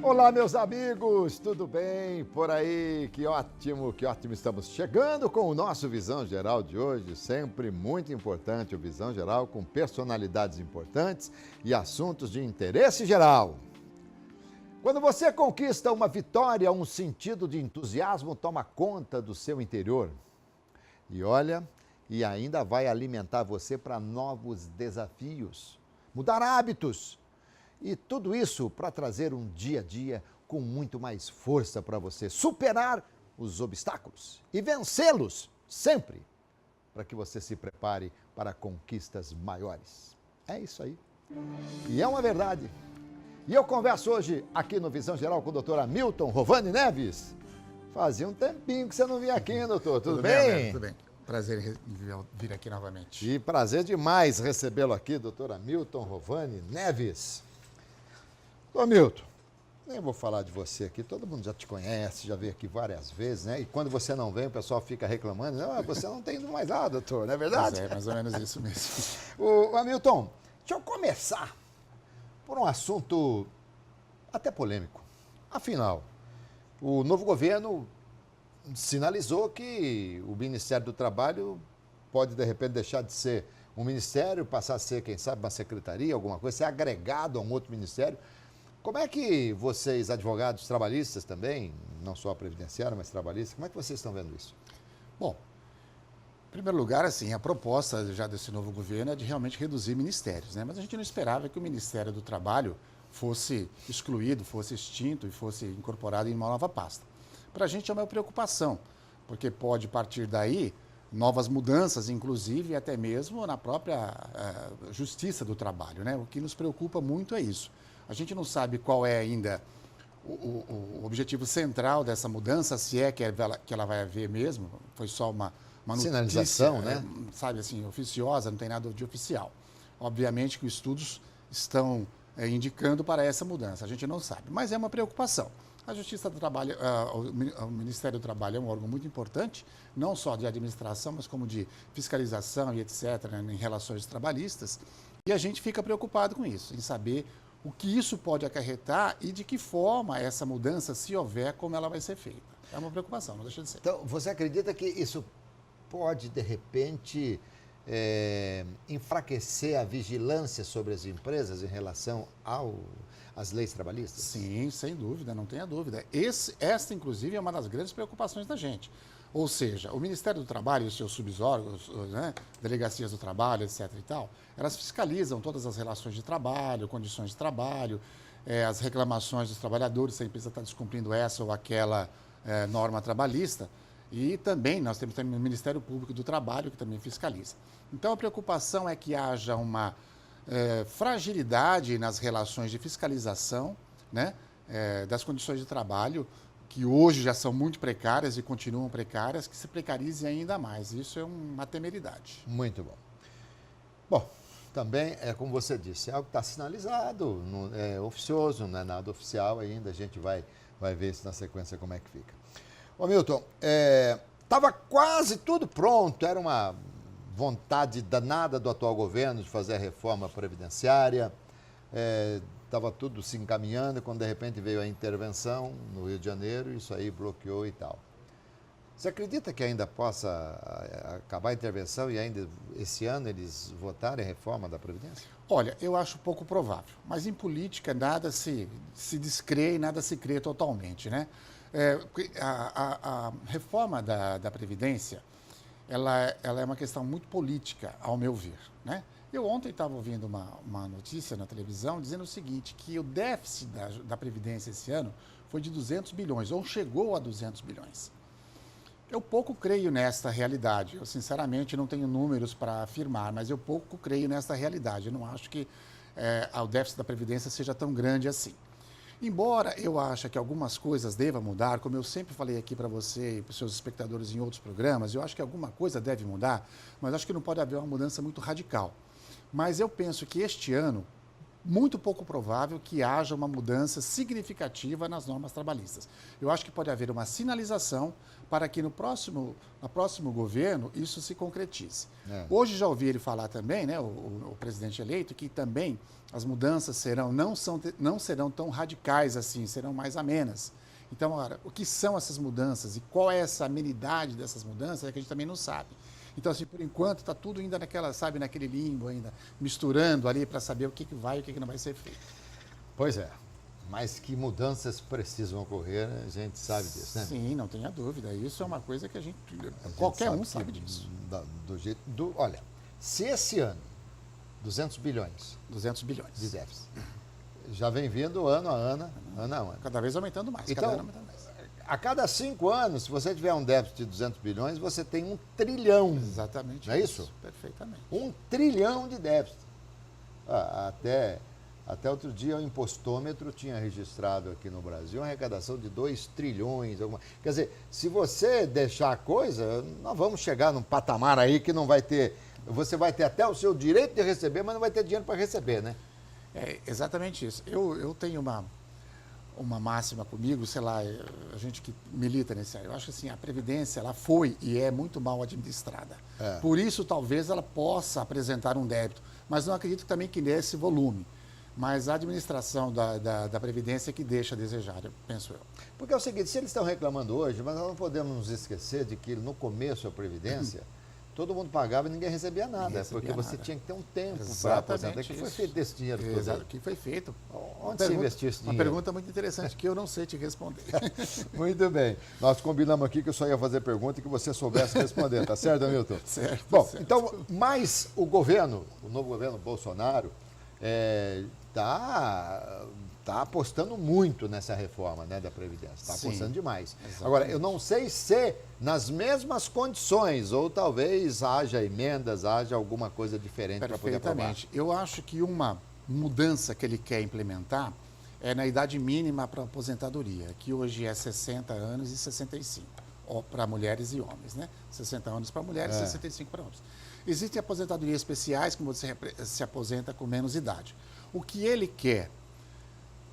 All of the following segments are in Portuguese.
Olá, meus amigos, tudo bem por aí? Que ótimo estamos chegando com o nosso Visão Geral de hoje, sempre muito importante o Visão Geral, com personalidades importantes e assuntos de interesse geral. Quando você conquista uma vitória, um sentido de entusiasmo toma conta do seu interior. E olha, e ainda vai alimentar você para novos desafios, mudar hábitos. E tudo isso para trazer um dia a dia com muito mais força para você superar os obstáculos e vencê-los sempre, para que você se prepare para conquistas maiores. É isso aí. E é uma verdade. E eu converso hoje aqui no Visão Geral com o doutor Hamilton Rovani Neves. Fazia um tempinho que você não vinha aqui, doutor. Tudo bem? Alberto, tudo bem. Prazer em vir aqui novamente. E prazer demais recebê-lo aqui, doutor Hamilton Rovani Neves. Ô Milton, nem vou falar de você aqui, todo mundo já te conhece, já veio aqui várias vezes, né? E quando você não vem, o pessoal fica reclamando, você não tem ido mais lá, doutor, não é verdade? Pois é, mais ou menos isso mesmo. Ô Hamilton, deixa eu começar por um assunto até polêmico. Afinal, o novo governo sinalizou que o Ministério do Trabalho pode, de repente, deixar de ser um ministério, passar a ser, quem sabe, uma secretaria, alguma coisa, ser agregado a um outro ministério. Como é que vocês, advogados trabalhistas também, não só previdenciário, mas trabalhistas, como é que vocês estão vendo isso? Bom, em primeiro lugar, assim, a proposta já desse novo governo é de realmente reduzir ministérios, né? Mas a gente não esperava que o Ministério do Trabalho fosse excluído, fosse extinto e fosse incorporado em uma nova pasta. Para a gente é uma preocupação, porque pode partir daí novas mudanças, inclusive até mesmo na própria Justiça do Trabalho, né? O que nos preocupa muito é isso. A gente não sabe qual é ainda o objetivo central dessa mudança, se é que ela vai haver mesmo, foi só uma notícia, sinalização, né? Sabe assim, oficiosa, não tem nada de oficial. Obviamente que os estudos estão indicando para essa mudança, a gente não sabe, mas é uma preocupação. A Justiça do Trabalho, o Ministério do Trabalho é um órgão muito importante, não só de administração, mas como de fiscalização e etc., né, em relações trabalhistas, e a gente fica preocupado com isso, em saber o que isso pode acarretar e de que forma essa mudança, se houver, como ela vai ser feita. É uma preocupação, não deixa de ser. Então, você acredita que isso pode, de repente, enfraquecer a vigilância sobre as empresas em relação às leis trabalhistas? Sim, sem dúvida, não tenha dúvida. Esta, inclusive, é uma das grandes preocupações da gente. Ou seja, o Ministério do Trabalho e os seus subórgãos, né, delegacias do trabalho, etc. e tal, elas fiscalizam todas as relações de trabalho, condições de trabalho, as reclamações dos trabalhadores, se a empresa está descumprindo essa ou aquela norma trabalhista. E também nós temos também o Ministério Público do Trabalho, que também fiscaliza. Então, a preocupação é que haja uma fragilidade nas relações de fiscalização, né, das condições de trabalho, que hoje já são muito precárias e continuam precárias, que se precarize ainda mais. Isso é uma temeridade. Muito bom. Bom, também é como você disse, é algo que está sinalizado, não é oficioso, não é nada oficial ainda, a gente vai ver isso na sequência como é que fica. Ô Milton, estava quase tudo pronto, era uma vontade danada do atual governo de fazer a reforma previdenciária, estava tudo se encaminhando, quando de repente veio a intervenção no Rio de Janeiro, isso aí bloqueou e tal. Você acredita que ainda possa acabar a intervenção e ainda esse ano eles votarem a reforma da Previdência? Olha, eu acho pouco provável, mas em política nada se descrê e nada se crê totalmente, né? A reforma da Previdência, ela é uma questão muito política, ao meu ver, né? Eu ontem estava ouvindo uma notícia na televisão dizendo o seguinte, que o déficit da Previdência esse ano foi de 200 bilhões, ou chegou a 200 bilhões. Eu pouco creio nesta realidade. Eu, sinceramente, não tenho números para afirmar, mas eu pouco creio nesta realidade. Eu não acho que o déficit da Previdência seja tão grande assim. Embora eu ache que algumas coisas devam mudar, como eu sempre falei aqui para você e para os seus espectadores em outros programas, eu acho que alguma coisa deve mudar, mas acho que não pode haver uma mudança muito radical. Mas eu penso que este ano, muito pouco provável que haja uma mudança significativa nas normas trabalhistas. Eu acho que pode haver uma sinalização para que no próximo governo isso se concretize. Hoje já ouvi ele falar também, né, o presidente eleito, que também as mudanças não serão tão radicais assim, serão mais amenas. Então, ora, o que são essas mudanças e qual é essa amenidade dessas mudanças é que a gente também não sabe. Então, assim, por enquanto, está tudo ainda naquele limbo ainda, misturando ali para saber o que vai e o que não vai ser feito. Pois é, mas que mudanças precisam ocorrer, a gente sabe disso, né? Sim, não tenha dúvida. Isso é uma coisa que qualquer um sabe disso. Olha, se esse ano, 200 bilhões 200 bilhões. de déficit, já vem vindo ano a ano. Cada vez aumentando mais, Então, cada ano aumentando mais. A cada 5 anos, se você tiver um déficit de 200 bilhões, você tem 1 trilhão. Exatamente. Não é isso? Perfeitamente. 1 trilhão de déficit. Até outro dia, o impostômetro tinha registrado aqui no Brasil uma arrecadação de 2 trilhões. Quer dizer, se você deixar a coisa, nós vamos chegar num patamar aí que não vai ter... Você vai ter até o seu direito de receber, mas não vai ter dinheiro para receber, né? É exatamente isso. Eu tenho uma máxima comigo, sei lá, a gente que milita nesse aí. Eu acho que assim, a Previdência ela foi e é muito mal administrada. Por isso, talvez ela possa apresentar um débito, mas não acredito também que nesse volume. Mas a administração da Previdência é que deixa a desejar, penso eu. Porque é o seguinte, se eles estão reclamando hoje, mas nós não podemos nos esquecer de que no começo a Previdência, todo mundo pagava e ninguém recebia nada, porque você tinha que ter um tempo para aposentar. O que foi feito desse dinheiro todo? Exato, o que foi feito? Onde se investiu esse dinheiro? Uma pergunta muito interessante que eu não sei te responder. Muito bem. Nós combinamos aqui que eu só ia fazer pergunta e que você soubesse responder, tá certo, Hamilton? Certo. Bom, certo. então, mas o novo governo Bolsonaro, está apostando muito nessa reforma, né, da Previdência. Está apostando demais. Exatamente. Agora, eu não sei se nas mesmas condições, ou talvez haja emendas, haja alguma coisa diferente para poder aprovar. Perfeitamente. Eu acho que uma mudança que ele quer implementar é na idade mínima para aposentadoria, que hoje é 60 anos e 65, para mulheres e homens, né? 60 anos para mulheres e 65 para homens. Existem aposentadorias especiais que você se aposenta com menos idade. O que ele quer,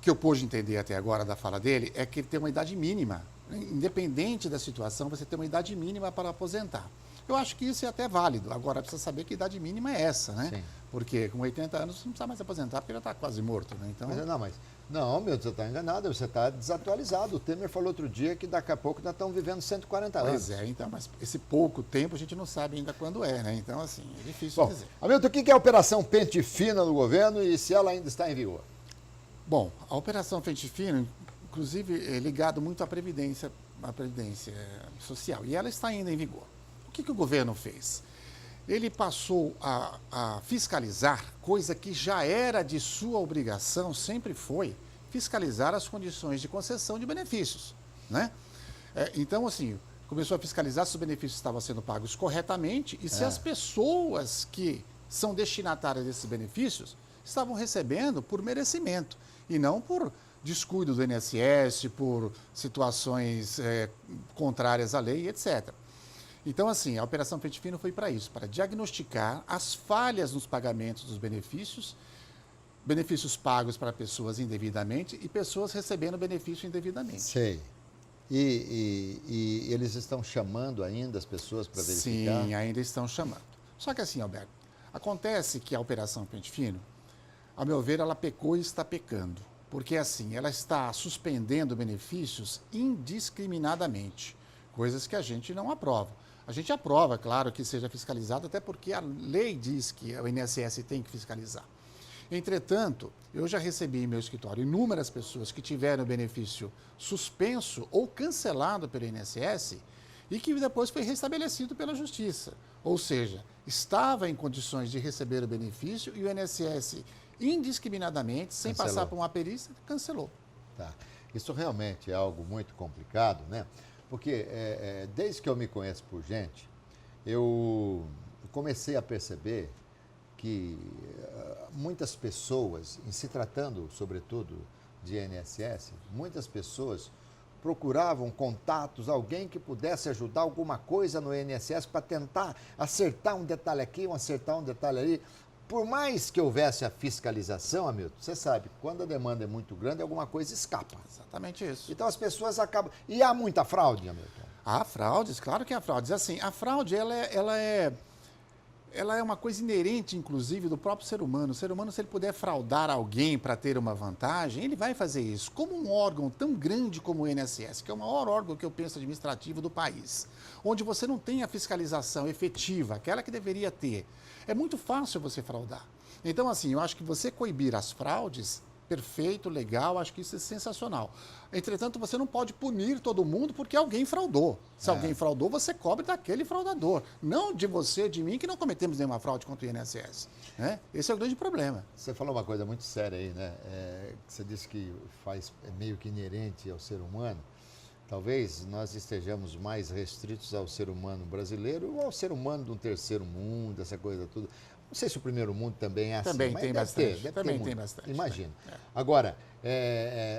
que eu pude entender até agora da fala dele, é que ele tem uma idade mínima. Independente da situação, você tem uma idade mínima para aposentar. Eu acho que isso é até válido. Agora, precisa saber que idade mínima é essa, né? Sim. Porque com 80 anos você não precisa mais aposentar, porque já está quase morto, né? Então... Não, meu, você está enganado, você está desatualizado. O Temer falou outro dia que daqui a pouco nós estamos vivendo 140 anos. Pois é, então, mas esse pouco tempo a gente não sabe ainda quando é, né? Então, assim, é difícil dizer. Hamilton, o que é a Operação Pente Fina do governo e se ela ainda está em vigor? Bom, a Operação Pente Fino, inclusive, é ligado muito à Previdência Social, e ela está ainda em vigor. O que o governo fez? Ele passou a fiscalizar, coisa que já era de sua obrigação, sempre foi, fiscalizar as condições de concessão de benefícios, né? Então, assim, começou a fiscalizar se os benefícios estavam sendo pagos corretamente e se as pessoas que são destinatárias desses benefícios estavam recebendo por merecimento e não por descuido do INSS, por situações contrárias à lei, etc. Então, assim, a Operação Pente Fino foi para isso, para diagnosticar as falhas nos pagamentos dos benefícios pagos para pessoas indevidamente e pessoas recebendo benefício indevidamente. Sei. E eles estão chamando ainda as pessoas para verificar? Sim, ainda estão chamando. Só que assim, Alberto, acontece que a Operação Pente Fino, a meu ver, ela pecou e está pecando. Porque, assim, ela está suspendendo benefícios indiscriminadamente, coisas que a gente não aprova. A gente aprova, claro, que seja fiscalizado, até porque a lei diz que o INSS tem que fiscalizar. Entretanto, eu já recebi em meu escritório inúmeras pessoas que tiveram o benefício suspenso ou cancelado pelo INSS e que depois foi restabelecido pela Justiça. Ou seja, estava em condições de receber o benefício e o INSS indiscriminadamente, sem passar por uma perícia, cancelou. Tá. Isso realmente é algo muito complicado, né? Porque desde que eu me conheço por gente, eu comecei a perceber que muitas pessoas, em se tratando sobretudo de INSS, muitas pessoas procuravam contatos, alguém que pudesse ajudar alguma coisa no INSS para tentar acertar um detalhe aqui, acertar um detalhe ali. por mais que houvesse a fiscalização, Hamilton, você sabe, quando a demanda é muito grande, alguma coisa escapa. Exatamente isso. Então as pessoas acabam... E há muita fraude, Hamilton? Há fraudes, claro que há fraudes. Assim, a fraude, ela é uma coisa inerente, inclusive, do próprio ser humano. O ser humano, se ele puder fraudar alguém para ter uma vantagem, ele vai fazer isso. Como um órgão tão grande como o INSS, que é o maior órgão que eu penso administrativo do país, onde você não tem a fiscalização efetiva, aquela que deveria ter, é muito fácil você fraudar. Então, assim, eu acho que você coibir as fraudes, perfeito, legal, acho que isso é sensacional. Entretanto, você não pode punir todo mundo porque alguém fraudou. Se alguém fraudou, você cobre daquele fraudador. Não de você, de mim, que não cometemos nenhuma fraude contra o INSS. Né? Esse é o grande problema. Você falou uma coisa muito séria aí, né? Você disse que é meio que inerente ao ser humano. Talvez nós estejamos mais restritos ao ser humano brasileiro ou ao ser humano de um terceiro mundo, essa coisa toda. Não sei se o primeiro mundo também é assim. Também tem bastante. Também tem bastante. Imagina. Agora,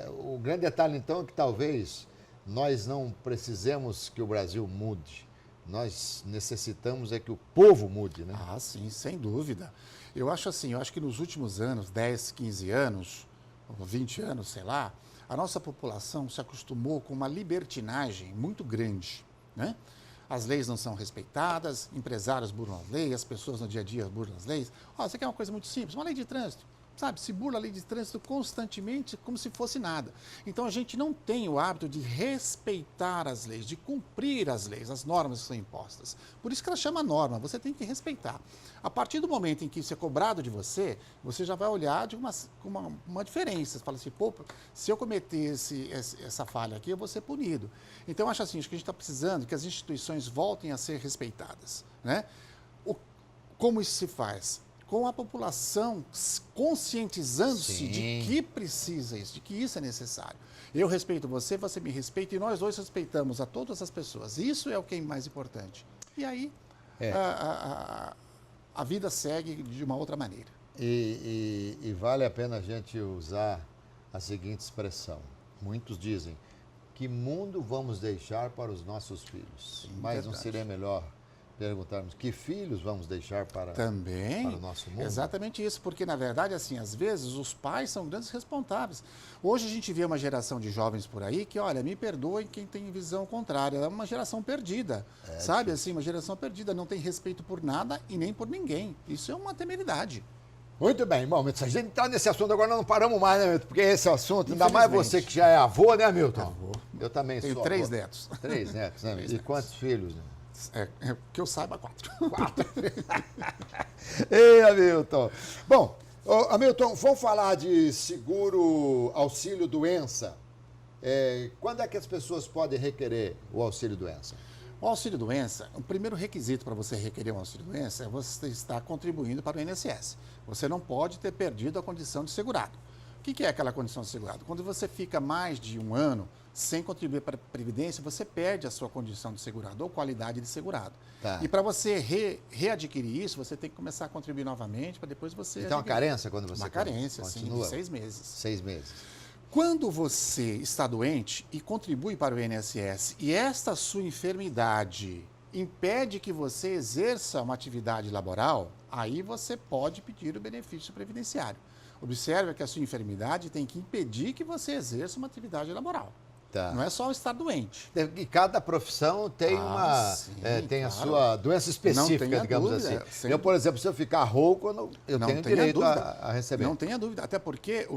o grande detalhe, então, é que talvez nós não precisemos que o Brasil mude. Nós necessitamos é que o povo mude, né? Ah, sim, sem dúvida. Eu acho assim, eu acho que nos últimos anos, 10, 15 anos, 20 anos, sei lá, a nossa população se acostumou com uma libertinagem muito grande, né? As leis não são respeitadas, empresários burlam as leis, as pessoas no dia a dia burlam as leis. Isso aqui é uma coisa muito simples, uma lei de trânsito. Sabe, se burla a lei de trânsito constantemente como se fosse nada. Então a gente não tem o hábito de respeitar as leis, de cumprir as leis, as normas que são impostas. Por isso que ela chama norma, você tem que respeitar. A partir do momento em que isso é cobrado de você, você já vai olhar com uma diferença. Você fala assim, pô, se eu cometer essa falha aqui, eu vou ser punido. Então eu acho assim, acho que a gente está precisando que as instituições voltem a ser respeitadas, né? Como isso se faz? Com a população conscientizando-se de que precisa isso, de que isso é necessário. Eu respeito você, você me respeita e nós dois respeitamos a todas as pessoas. Isso é o que é mais importante. E aí a vida segue de uma outra maneira. E vale a pena a gente usar a seguinte expressão. Muitos dizem, que mundo vamos deixar para os nossos filhos? Sim, mas verdade. Não seria melhor perguntarmos que filhos vamos deixar para o nosso mundo? Exatamente isso, porque na verdade, assim, às vezes os pais são grandes responsáveis. Hoje a gente vê uma geração de jovens por aí que, olha, me perdoem quem tem visão contrária, é uma geração perdida, sabe? Assim, uma geração perdida, não tem respeito por nada e nem por ninguém. Isso é uma temeridade. Muito bem, bom, se a gente entrar nesse assunto agora, nós não paramos mais, né, Milton? Porque esse assunto, ainda mais você que já é avô, né, Milton? Avô. Eu também Tenho sou 3 avô. netos. 3 netos, né? E quantos filhos, né? Que eu saiba, 4. 4. Ei, Hamilton. Bom, Hamilton, vamos falar de seguro auxílio-doença. Quando é que as pessoas podem requerer o auxílio-doença? O auxílio-doença, o primeiro requisito para você requerer um auxílio-doença é você estar contribuindo para o INSS. Você não pode ter perdido a condição de segurado. O que é aquela condição de segurado? Quando você fica mais de 1 ano sem contribuir para a Previdência, você perde a sua condição de segurado ou qualidade de segurado. Tá. E para você readquirir isso, você tem que começar a contribuir novamente para depois você... Então, uma carência quando você... Uma carência, continua. Sim, de 6 meses. 6 meses. Quando você está doente e contribui para o INSS e esta sua enfermidade impede que você exerça uma atividade laboral, aí você pode pedir o benefício previdenciário. Observe que a sua enfermidade tem que impedir que você exerça uma atividade laboral. Tá. Não é só estar doente. E cada profissão tem tem a sua doença específica, digamos dúvida, assim. Eu, por exemplo, se eu ficar rouco, eu tenho direito a receber. Não tenha dúvida, até porque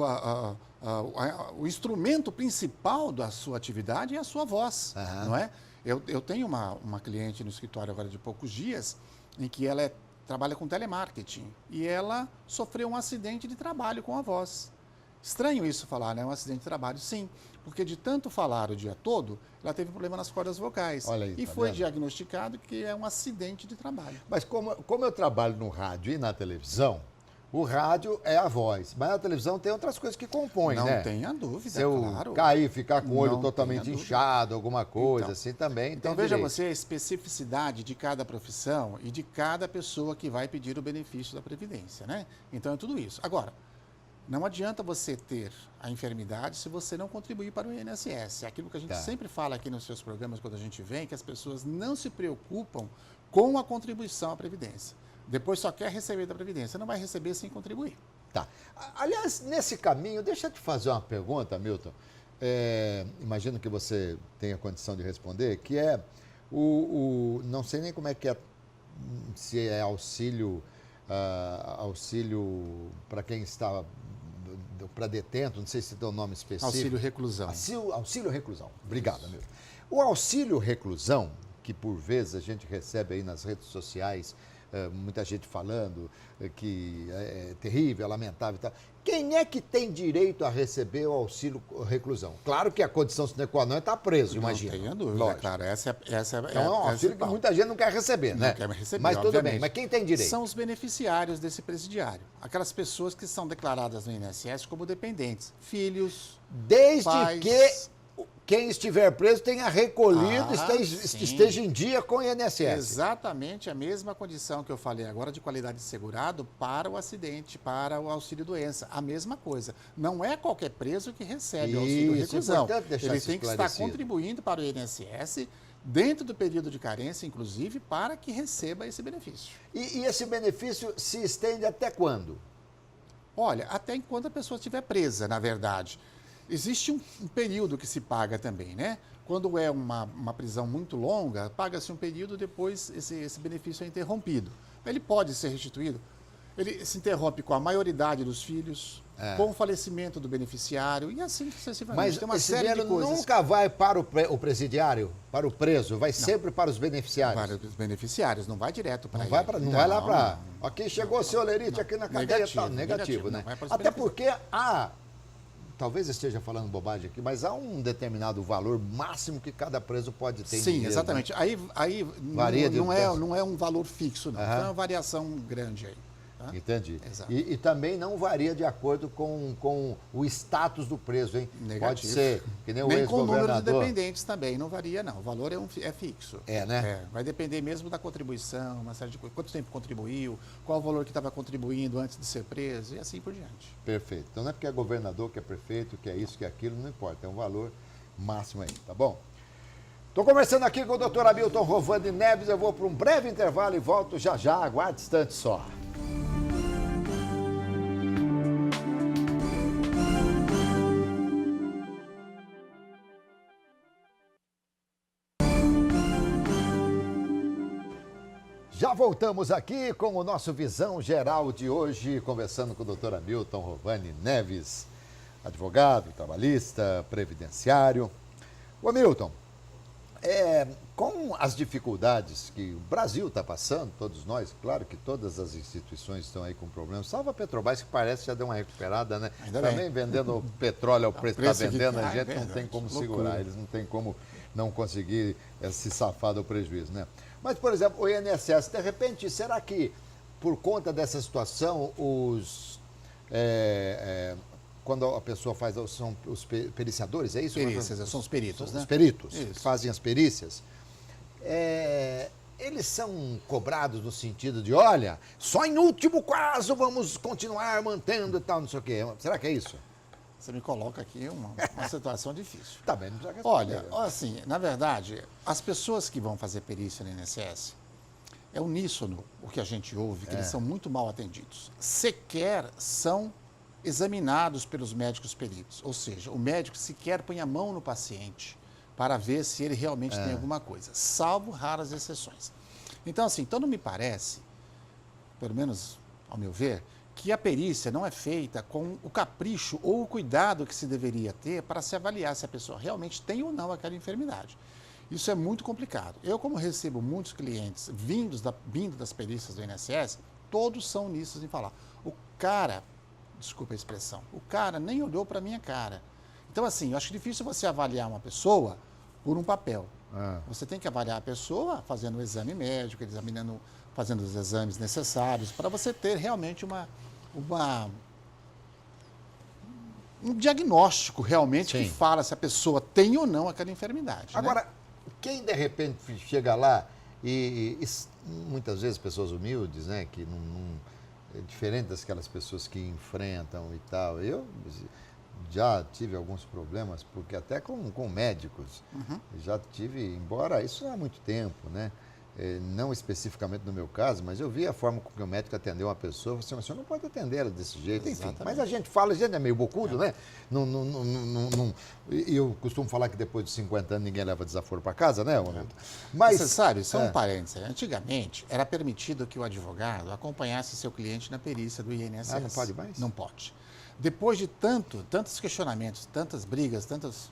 o instrumento principal da sua atividade é a sua voz, não é? Eu tenho uma cliente no escritório agora de poucos dias, em que ela trabalha com telemarketing e ela sofreu um acidente de trabalho com a voz. Estranho isso falar, né? Um acidente de trabalho, sim. Porque de tanto falar o dia todo, ela teve problema nas cordas vocais. Olha aí, e foi diagnosticado que é um acidente de trabalho. Mas como eu trabalho no rádio e na televisão, o rádio é a voz. Mas a televisão tem outras coisas que compõem, né? Não tenha dúvida, se eu cair, ficar com o olho totalmente inchado, alguma coisa assim também. Então veja você a especificidade de cada profissão e de cada pessoa que vai pedir o benefício da Previdência, né? Então é tudo isso. Agora, não adianta você ter a enfermidade se você não contribuir para o INSS. É aquilo que a gente sempre fala aqui nos seus programas quando a gente vem, que as pessoas não se preocupam com a contribuição à Previdência. depois só quer receber da Previdência. Não vai receber sem contribuir. Tá. Aliás, nesse caminho, deixa eu te fazer uma pergunta, Milton. Imagino que você tenha condição de responder, que é não sei nem como é que é, se é auxílio para quem está, para detento, não sei se tem um nome específico. Auxílio reclusão. Auxílio reclusão. Obrigado, Milton. O auxílio reclusão, que por vezes a gente recebe aí nas redes sociais, muita gente falando que é terrível, é lamentável e tal. Quem é que tem direito a receber o auxílio reclusão? Claro que a condição sine qua non é estar preso, imagina. Não tenha dúvida, lógico. claro. Então é um auxílio que muita gente não quer receber, né? Não quer receber, mas tudo obviamente. bem, mas quem tem direito? São os beneficiários desse presidiário. Aquelas pessoas que são declaradas no INSS como dependentes. Filhos, Desde pais. que quem estiver preso tenha recolhido, Sim. esteja em dia com o INSS. Exatamente a mesma condição que eu falei agora de qualidade de segurado para o acidente, para o auxílio-doença. A mesma coisa. Não é qualquer preso que recebe o auxílio reclusão. Ele tem que estar contribuindo para o INSS dentro do período de carência, inclusive, para que receba esse benefício. E esse benefício se estende até quando? Olha, até enquanto a pessoa estiver presa, na verdade. Existe um período que se paga também, né? Quando é uma prisão muito longa, paga-se um período, depois esse benefício é interrompido. Ele pode ser restituído. Ele se interrompe com a maioridade dos filhos, com o falecimento do beneficiário e assim sucessivamente. Mas tem uma esse série de dinheiro coisas. nunca vai para o presidiário, para o preso, vai sempre para os beneficiários. Para os beneficiários, não vai direto para ele. Não vai lá para... Aqui chegou o seu Lerite aqui na cadeia. Negativo, né? Até porque talvez esteja falando bobagem aqui, mas há um determinado valor máximo que cada preso pode ter. Sim, dinheiro, exatamente. Né? Aí varia não é um valor fixo, não. É uma variação grande aí. Tá? Entendi. Exato. E também não varia de acordo com o status do preso, hein? Negativo. Pode ser, que nem o Nem com o número de ex-governador. dependentes também, não varia não. O valor é fixo. Né? Vai depender mesmo da contribuição, uma série de coisas. Quanto tempo contribuiu, qual o valor que estava contribuindo antes de ser preso e assim por diante. Perfeito. Então não é porque é governador, que é prefeito, que é isso, que é aquilo, não importa. É um valor máximo aí, tá bom? Estou conversando aqui com o doutor Hamilton Rovani Neves. Eu vou para um breve intervalo e volto já já. Aguarde instante só. Já voltamos aqui com o nosso Visão Geral de hoje, conversando com o doutor Hamilton Rovani Neves, advogado, trabalhista, previdenciário. Ô Hamilton, com as dificuldades que o Brasil está passando, todos nós, claro que todas as instituições estão aí com problemas, salvo a Petrobras, que parece que já deu uma recuperada, né? Ainda também bem. vendendo petróleo ao preço que está vendendo, a gente não tem como loucura. segurar, eles não têm como não conseguir se safar do prejuízo, né? Mas, por exemplo, o INSS, de repente, será que por conta dessa situação, quando a pessoa faz, são os periciadores, é isso? Perícias, são os peritos, né? Os peritos, Isso. que fazem as perícias. Eles são cobrados no sentido de, olha, só em último caso vamos continuar mantendo e tal, não sei o quê. Será que é isso? Você me coloca aqui uma situação difícil. Tá bem, não precisa responder. Olha, assim, na verdade, as pessoas que vão fazer perícia no INSS, é uníssono o que a gente ouve, que eles são muito mal atendidos. Sequer são examinados pelos médicos peritos. Ou seja, o médico sequer põe a mão no paciente para ver se ele realmente tem alguma coisa, salvo raras exceções. Então, assim, não me parece, pelo menos ao meu ver, que a perícia não é feita com o capricho ou o cuidado que se deveria ter para se avaliar se a pessoa realmente tem ou não aquela enfermidade. Isso é muito complicado. Eu, como recebo muitos clientes vindo das perícias do INSS, todos são uníssonos em falar. O cara, desculpa a expressão, o cara nem olhou para a minha cara. Então, assim, eu acho difícil você avaliar uma pessoa por um papel. Você tem que avaliar a pessoa fazendo o exame médico, fazendo os exames necessários, para você ter realmente um diagnóstico realmente que fala se a pessoa tem ou não aquela enfermidade. Agora, quem de repente chega lá e muitas vezes pessoas humildes, né, que é diferente daquelas pessoas que enfrentam e tal. Eu já tive alguns problemas, porque até com médicos, já tive, embora isso há muito tempo, né? não especificamente no meu caso, mas eu vi a forma com que o médico atendeu uma pessoa, assim, o senhor não pode atender ela desse jeito, enfim. Exatamente. Mas a gente fala, a gente é meio bocudo, né? E eu costumo falar que depois de 50 anos ninguém leva desaforo para casa, né, Hamilton? Mas Você sabe, só um parênteses. Antigamente, era permitido que o advogado acompanhasse seu cliente na perícia do INSS. Ah, não pode mais? Não pode. Depois de tantos questionamentos, tantas brigas, tantos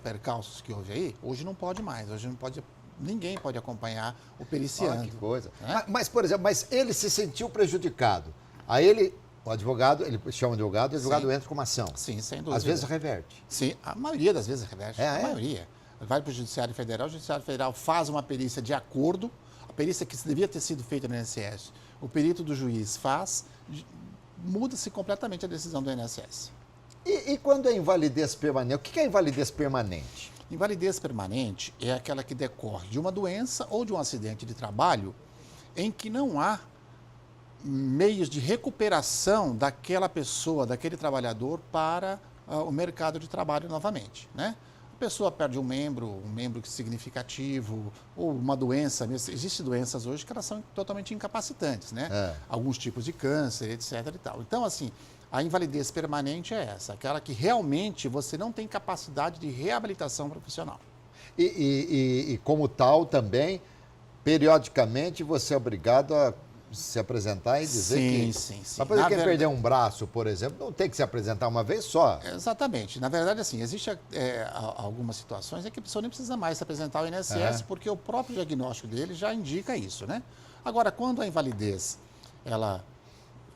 percalços que houve aí, hoje não pode mais. Hoje não pode, ninguém pode acompanhar o periciando. que coisa. Né? Mas, por exemplo, ele se sentiu prejudicado. Aí ele, o advogado, ele chama de advogado, o advogado entra com uma ação. Sim, sem dúvida. Às vezes reverte. Sim, a maioria das vezes reverte. É? A maioria. Vai para o Judiciário Federal, o Judiciário Federal faz uma perícia de acordo, a perícia que devia ter sido feita no INSS, o perito do juiz faz, muda-se completamente a decisão do INSS. E quando é invalidez permanente? O que é invalidez permanente? Invalidez permanente é aquela que decorre de uma doença ou de um acidente de trabalho em que não há meios de recuperação daquela pessoa, daquele trabalhador para o mercado de trabalho novamente, né? A pessoa perde um membro significativo, ou uma doença. Existem doenças hoje que elas são totalmente incapacitantes, né? Alguns tipos de câncer, etc. e tal. Então, assim, a invalidez permanente é essa, aquela que realmente você não tem capacidade de reabilitação profissional. E como tal também, periodicamente você é obrigado a se apresentar e dizer que... Sim. Mas, por exemplo, quem perder um braço, por exemplo, não tem que se apresentar uma vez só. Exatamente. Na verdade, assim, existem algumas situações em que a pessoa nem precisa mais se apresentar ao INSS, porque o próprio diagnóstico dele já indica isso, né? Agora, quando a invalidez, ela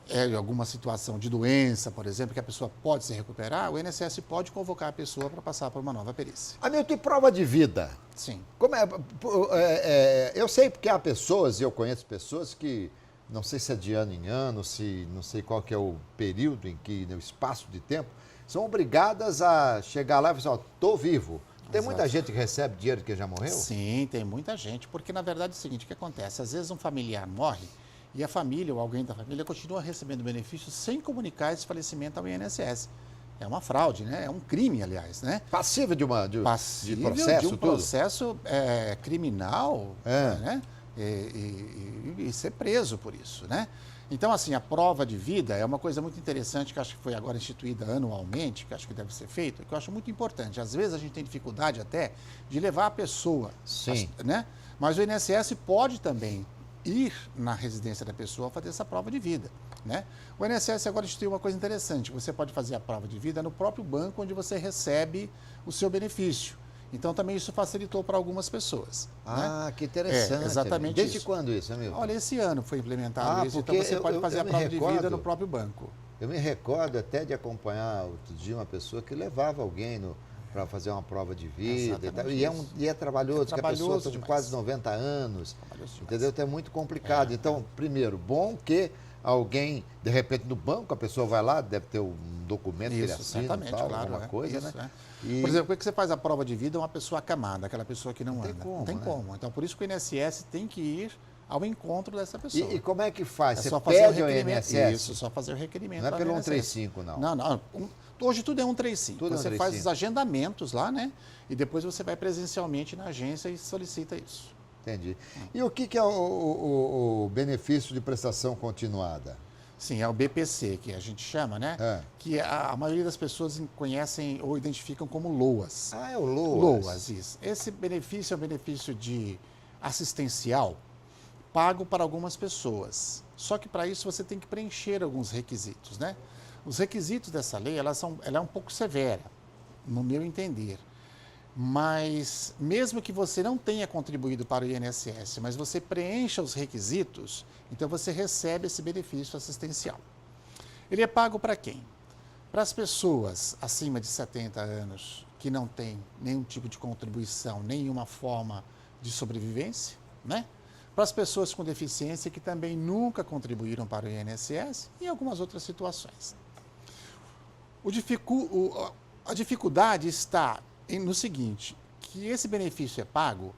é alguma situação de doença, por exemplo, que a pessoa pode se recuperar, o INSS pode convocar a pessoa para passar por uma nova perícia. Hamilton, e prova de vida? Sim. Como eu sei porque há pessoas, e eu conheço pessoas que, não sei se é de ano em ano, se não sei qual que é o período em que, no espaço de tempo, são obrigadas a chegar lá e falar assim, estou vivo. Tem muita gente que recebe dinheiro que já morreu? Sim, tem muita gente, porque na verdade é o seguinte, o que acontece? Às vezes um familiar morre e a família ou alguém da família continua recebendo benefícios sem comunicar esse falecimento ao INSS. É uma fraude, né? É um crime, aliás, né? Passível de Passível processo, de um tudo? processo criminal, né? E ser preso por isso, né? Então, assim, a prova de vida é uma coisa muito interessante que acho que foi agora instituída anualmente, que acho que deve ser feito, que eu acho muito importante. Às vezes a gente tem dificuldade até de levar a pessoa, né? Mas o INSS pode também ir na residência da pessoa fazer essa prova de vida, né? O INSS agora instituiu uma coisa interessante, você pode fazer a prova de vida no próprio banco onde você recebe o seu benefício. Então, também isso facilitou para algumas pessoas. Ah, né? Que interessante. Exatamente Desde isso. quando isso, amigo? Olha, esse ano foi implementado isso, então você pode fazer a prova de vida no próprio banco. Eu me recordo até de acompanhar outro dia uma pessoa que levava alguém para fazer uma prova de vida e tal. E é trabalhoso, porque a pessoa está com quase 90 anos, entendeu? Então é muito complicado. Então, primeiro, bom que alguém, de repente, no banco, a pessoa vai lá, deve ter um documento que ele assina e tal, claro, alguma coisa, isso, né? Por exemplo, por que você faz a prova de vida uma pessoa acamada, aquela pessoa que não anda? Não tem né? como. Então, por isso que o INSS tem que ir ao encontro dessa pessoa. E como é que faz? É Você só fazer pede o ao requerimento. INSS? Isso, só fazer o requerimento. Não é pelo INSS. 135, não? Não. Hoje tudo é 135. Tudo é você 135. faz os agendamentos lá, né? E depois você vai presencialmente na agência e solicita isso. Entendi. E o que é o benefício de prestação continuada? Sim, é o BPC, que a gente chama, né? Que a maioria das pessoas conhecem ou identificam como LOAS. Ah, é o LOAS. LOAS, isso. Esse benefício é um benefício de assistencial pago para algumas pessoas. Só que para isso você tem que preencher alguns requisitos, né? Os requisitos dessa lei, ela é um pouco severa, no meu entender. Mas, mesmo que você não tenha contribuído para o INSS, mas você preencha os requisitos, então você recebe esse benefício assistencial. Ele é pago para quem? Para as pessoas acima de 70 anos que não têm nenhum tipo de contribuição, nenhuma forma de sobrevivência, né? Para as pessoas com deficiência que também nunca contribuíram para o INSS e algumas outras situações. A dificuldade está no seguinte, que esse benefício é pago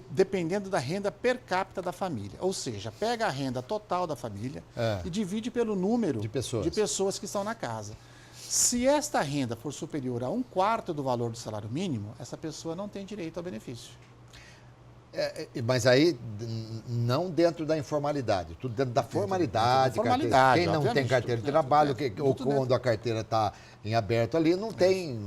dependendo da renda per capita da família. Ou seja, pega a renda total da família e divide pelo número de pessoas que estão na casa. Se esta renda for superior a 1/4 do valor do salário mínimo, essa pessoa não tem direito ao benefício. Mas aí não dentro da informalidade, tudo dentro da formalidade. Formalidade, Quem não tem obviamente, carteira de tudo trabalho, dentro, ou tudo dentro. quando a carteira está em aberto ali, não tem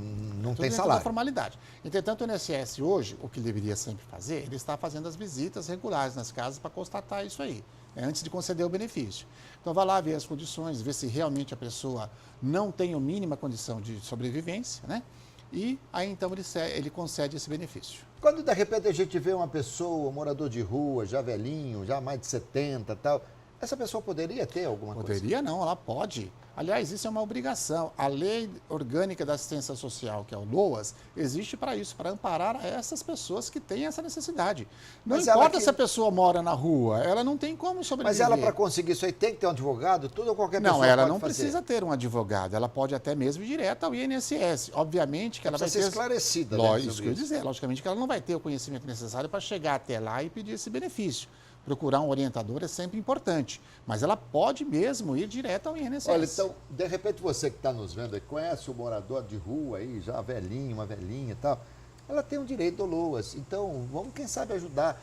Tudo salário. da formalidade. Entretanto, o INSS hoje, o que ele deveria sempre fazer, ele está fazendo as visitas regulares nas casas para constatar isso aí, antes de conceder o benefício. Então, vai lá ver as condições, ver se realmente a pessoa não tem a mínima condição de sobrevivência, né? E aí, então, ele concede esse benefício. Quando, de repente, a gente vê uma pessoa, um morador de rua, já velhinho, já mais de 70 e tal, essa pessoa poderia ter alguma coisa? Poderia não, ela pode. Aliás, isso é uma obrigação. A Lei Orgânica da Assistência Social, que é o LOAS, existe para isso, para amparar essas pessoas que têm essa necessidade. Não Mas importa se a pessoa mora na rua, ela não tem como Mas sobreviver. ela, para conseguir isso aí, tem que ter um advogado? Tudo ou qualquer pessoa Não, ela pode não fazer? precisa ter um advogado, ela pode até mesmo ir direto ao INSS. Obviamente que ela vai Precisa ter... ser esclarecida, né, Lógico, isso sobre que eu ia dizer. Logicamente que ela não vai ter o conhecimento necessário para chegar até lá e pedir esse benefício. Procurar um orientador é sempre importante, mas ela pode mesmo ir direto ao INSS. Olha, então, de repente você que está nos vendo aí, conhece o morador de rua aí, já velhinho, uma velhinha e tal, ela tem um direito do LOAS. Então, vamos, quem sabe, ajudar.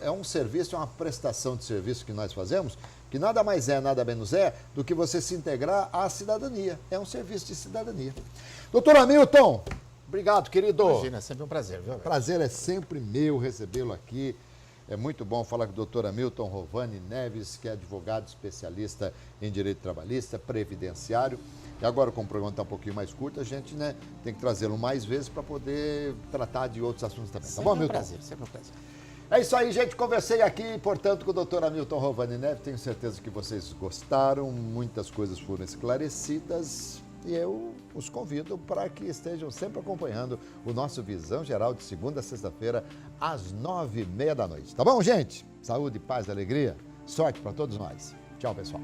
É um serviço, é uma prestação de serviço que nós fazemos, que nada mais é, nada menos é, do que você se integrar à cidadania. É um serviço de cidadania. Doutor Hamilton, obrigado, querido. Imagina, é sempre um prazer, viu? Prazer é sempre meu recebê-lo aqui. É muito bom falar com o doutor Hamilton Rovani Neves, que é advogado especialista em direito trabalhista, previdenciário. E agora, como o programa está um pouquinho mais curto, a gente, né, tem que trazê-lo mais vezes para poder tratar de outros assuntos também. Tá bom, Hamilton? Sempre um prazer. É isso aí, gente. Conversei aqui, portanto, com o doutor Hamilton Rovani Neves. Tenho certeza que vocês gostaram. Muitas coisas foram esclarecidas. E eu os convido para que estejam sempre acompanhando o nosso Visão Geral de segunda a sexta-feira, às 9h30 da noite. Tá bom, gente? Saúde, paz e alegria. Sorte para todos nós. Tchau, pessoal.